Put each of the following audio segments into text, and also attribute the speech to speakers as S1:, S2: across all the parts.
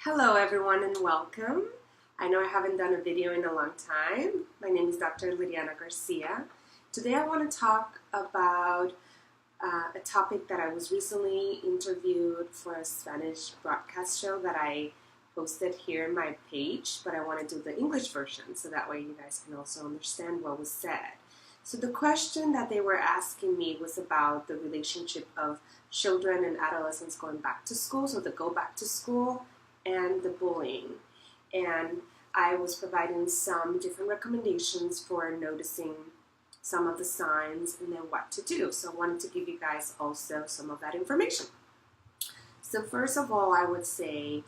S1: Hello everyone and welcome. I know I haven't done a video in a long time. My name is Dr. Liliana Garcia. Today I want to talk about a topic that I was recently interviewed for a Spanish broadcast show that I posted here in my page, but I want to do the English version so that way you guys can also understand what was said. So the question that they were asking me was about the relationship of children and adolescents going back to school, so the go back to school and the bullying. And I was providing some different recommendations for noticing some of the signs and then what to do. So I wanted to give you guys also some of that information. So first of all, I would say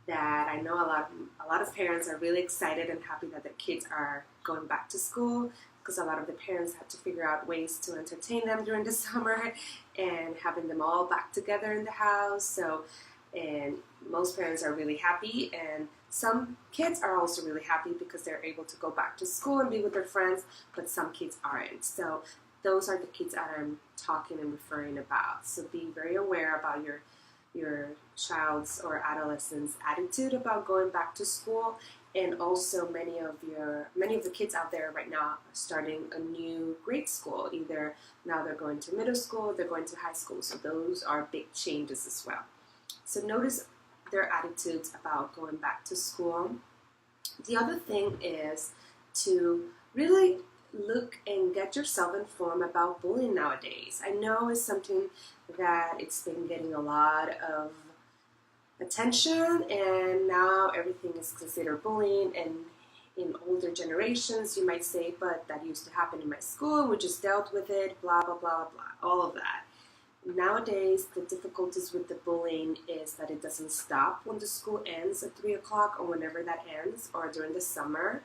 S1: that I know a lot of parents are really excited and happy that their kids are going back to school, because a lot of the parents had to figure out ways to entertain them during the summer and having them all back together in the house. And most parents are really happy, and some kids are also really happy because they're able to go back to school and be with their friends, but some kids aren't. So those are the kids that I'm talking and referring about. So be very aware about your child's or adolescent's attitude about going back to school. And also many of the kids out there right now are starting a new grade school. Either now they're going to middle school, they're going to high school. So those are big changes as well. So notice their attitudes about going back to school. The other thing is to really look and get yourself informed about bullying nowadays. I know it's something that it's been getting a lot of attention, and now everything is considered bullying. And in older generations, you might say, but that used to happen in my school, we just dealt with it, blah, blah, blah, blah, all of that. Nowadays, the difficulties with the bullying is that it doesn't stop when the school ends at 3 o'clock or whenever that ends, or during the summer.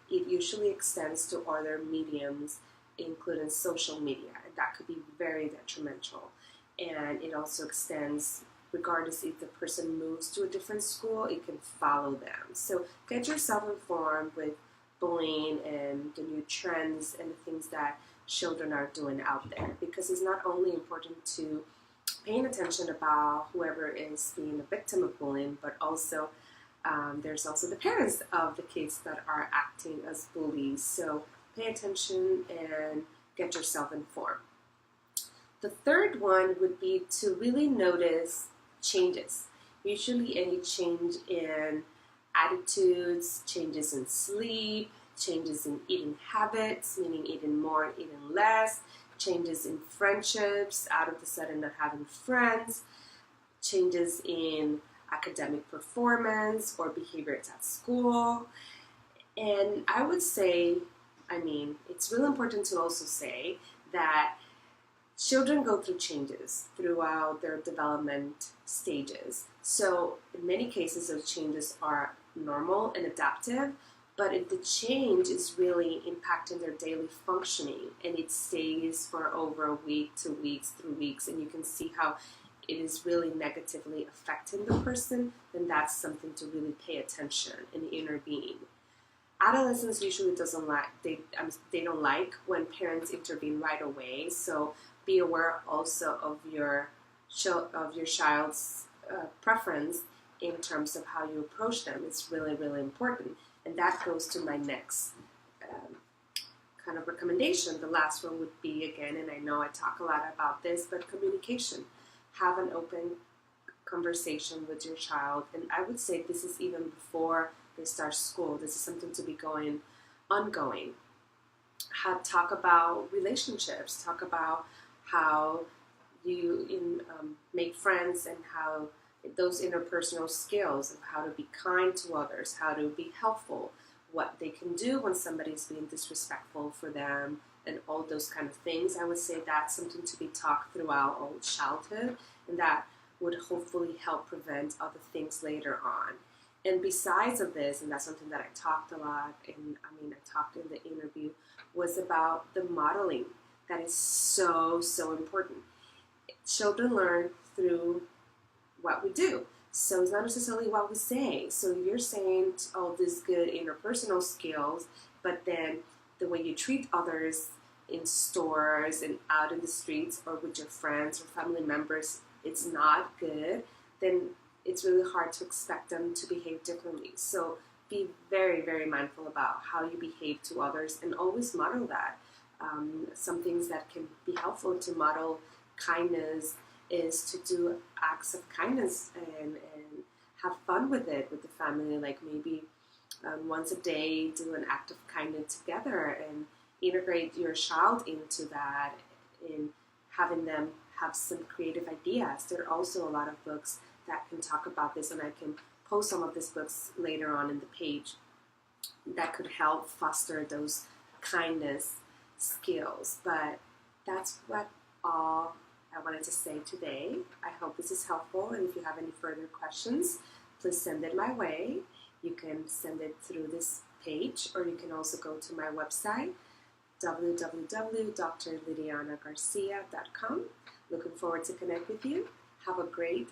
S1: It usually extends to other mediums, including social media, and that could be very detrimental. And it also extends, regardless if the person moves to a different school, it can follow them. So get yourself informed with bullying and the new trends and the things that children are doing out there, because it's not only important to paying attention about whoever is being a victim of bullying, but also there's also the parents of the kids that are acting as bullies. So pay attention and get yourself informed. The third one would be to really notice changes. Usually any change in attitudes, changes in sleep, changes in eating habits, meaning eating more and eating less, changes in friendships, out of the sudden not having friends, changes in academic performance or behaviors at school. And I would say, it's really important to also say that children go through changes throughout their development stages. So in many cases, those changes are normal and adaptive. But if the change is really impacting their daily functioning and it stays for over a week, 2 weeks, 3 weeks, and you can see how it is really negatively affecting the person, then that's something to really pay attention and intervene. Adolescents usually they don't like when parents intervene right away. So be aware also of your child's preference in terms of how you approach them. It's really, really important. And that goes to my next kind of recommendation. The last one would be, again, and I know I talk a lot about this, but communication. Have an open conversation with your child. And I would say this is even before they start school. This is something to be ongoing. Talk about relationships. Talk about how you make friends and how those interpersonal skills of how to be kind to others, how to be helpful, what they can do when somebody's being disrespectful for them, and all those kind of things. I would say that's something to be taught throughout all childhood, and that would hopefully help prevent other things later on. And besides of this, and that's something that I talked a lot, I talked in the interview, was about the modeling. That is so, so important. Children learn through what we do. So it's not necessarily what we say. So you're saying all these good interpersonal skills, but then the way you treat others in stores and out in the streets or with your friends or family members, it's not good, then it's really hard to expect them to behave differently. So be very, very mindful about how you behave to others and always model that. Some things that can be helpful to model kindness is to do acts of kindness and have fun with it with the family. Like maybe once a day, do an act of kindness together and integrate your child into that in having them have some creative ideas. There are also a lot of books that can talk about this, and I can post some of these books later on in the page that could help foster those kindness skills. But that's what all I wanted to say today. I hope this is helpful, and if you have any further questions, please send it my way. You can send it through this page, or you can also go to my website, www.drlidianagarcia.com. Looking forward to connect with you. Have a great